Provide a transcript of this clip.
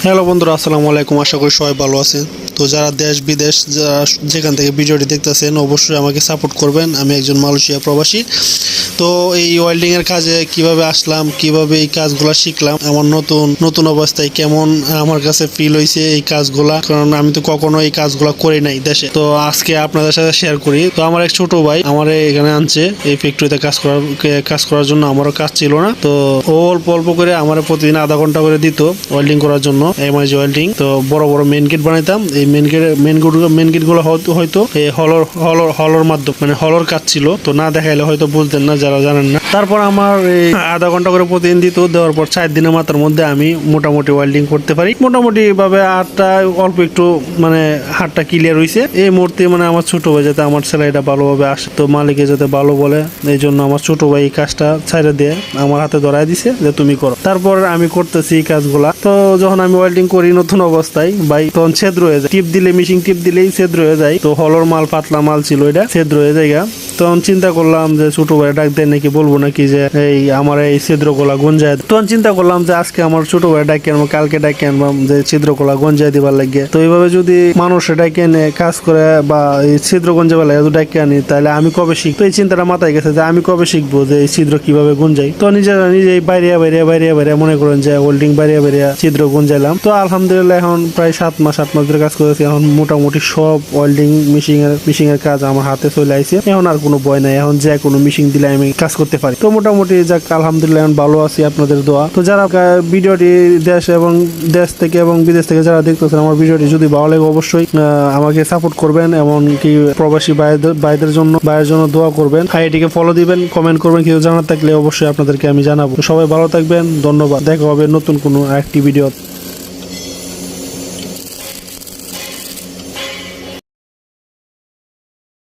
Hello বন্ধুরা, আসসালামু আলাইকুম। আশা করি সবাই ভালো আছেন। তো যারা দেশ বিদেশ যারা যেখান থেকে ভিডিওটি দেখতেছেন অবশ্যই আমাকে সাপোর্ট করবেন। আমি একজন মালয়েশিয়া প্রবাসী। তো এই ওয়েল্ডিংয়ের কাজে কিভাবে আসলাম, কিভাবে এই কাজগুলো শিখলাম, আমার নতুন নতুন অবস্থায় কেমন আমার কাছে ফিল হয়েছে এই কাজগুলা, কারণ আমি তো কখনো এই কাজগুলা করি নাই দেশে। তো আজকে আপনাদের সাথে শেয়ার করি। তো আমার এক ছোট ভাই আমার এখানে আনছে এই ফ্যাক্টরিতে কাজ করার জন্য। আমারও কাজ ছিল না, তো ও অল্প অল্প করে আমার প্রতিদিন আধা ঘন্টা করে দিত ওয়েল্ডিং করার জন্য। MiG welding. তো বড় বড় মেন গেট বানাইতাম। এই মেন গেট গুলো হয়তো এই হলর মাধ্যমে মানে হলর কাজ ছিল, তো না দেখাইলে হয়তো বুঝতেন না যারা জানেন না। তারপর আমার এই আধা ঘন্টা করে প্রতিদিন দিত। দেওয়ার পর 4 দিনের মাথার মধ্যে আমি মোটামুটি ওয়েল্ডিং করতে পারি। মোটামুটি ভাবে হাতটা অল্প একটু মানে হাতটা ক্লিয়ার হয়েছে। এই মুহূর্তে মানে আমার ছোট ভাই যাতে আমার ছেলেটা ভালোভাবে আসে, তো মালিকে যাতে ভালো বলে, এই জন্য আমার ছোট ভাই এই কাজটা ছাইড়া দিয়ে আমার হাতে ধরাই দিছে যে তুমি করো। তারপর আমি করতেছি এই কাজগুলা। তো যখন আমি ওয়েল্ডিং করি নতুন অবস্থায় ভাই, তখন ছিদ্র হয়ে যায়। টিপ দিলে মেশিন টিপ দিলেই ছিদ্র হয়ে যায়। তো হলর মাল পাতলা মাল ছিল, এটা ছিদ্র হয়ে যায়। তখন চিন্তা করলাম যে ছোট ভাই ডাক দেয় নাকি, বলবো নাকি যে এই আমার এই ছিদ্রগুলা গঞ্জায়। তখন চিন্তা করলাম যে আজকে আমার ছোট ভাই ডাকে আনবো, কালকে ডাকে আনবাম যে ছিদ্রগুলা গঞ্জায় দিবার লাগে। তো এইভাবে যদি মানুষ ডাকে এনে কাজ করে বা এই ছিদ্র গঞ্জাবার লাগে ডাকে আনি, তাহলে আমি কবে শিখবো? এই চিন্তাটা মাথায় গেছে যে আমি কবে শিখবো যে এই ছিদ্র কিভাবে গুঞ্জাই। তো নিজেই বাইরে মনে করেন যে হোল্ডিং বাইরে ছিদ্র গুঞ্জাইলাম। তো আলহামদুলিল্লাহ এখন প্রায় 7 মাস ধরে কাজ করেছি। এখন মোটামুটি সব ওয়েল্ডিং মেশিং এর কাজ আমার হাতে চলে আসছে। এখন আর কোনো ভয় নাই। এখন যে কোনো মেশিন দিলে আমি কাজ করতে পারি। তো মোটামুটি যাক আলহামদুলিল্লাহ এখন ভালো আছি আপনাদের দোয়া। তো যারা ভিডিওটি দেশ থেকে এবং বিদেশ থেকে যারা দেখতেছেন আমার ভিডিওটি যদি ভালো লাগে অবশ্যই আমাকে সাপোর্ট করবেন, এমনকি প্রবাসী ভাইদের জন্য দোয়া করবেন। আইডিকে ফলো দিবেন, কমেন্ট করবেন। কেউ জানার থাকলে অবশ্যই আপনাদেরকে আমি জানাবো। সবাই ভালো থাকবেন, ধন্যবাদ। দেখা হবে নতুন কোনো একটি ভিডিও।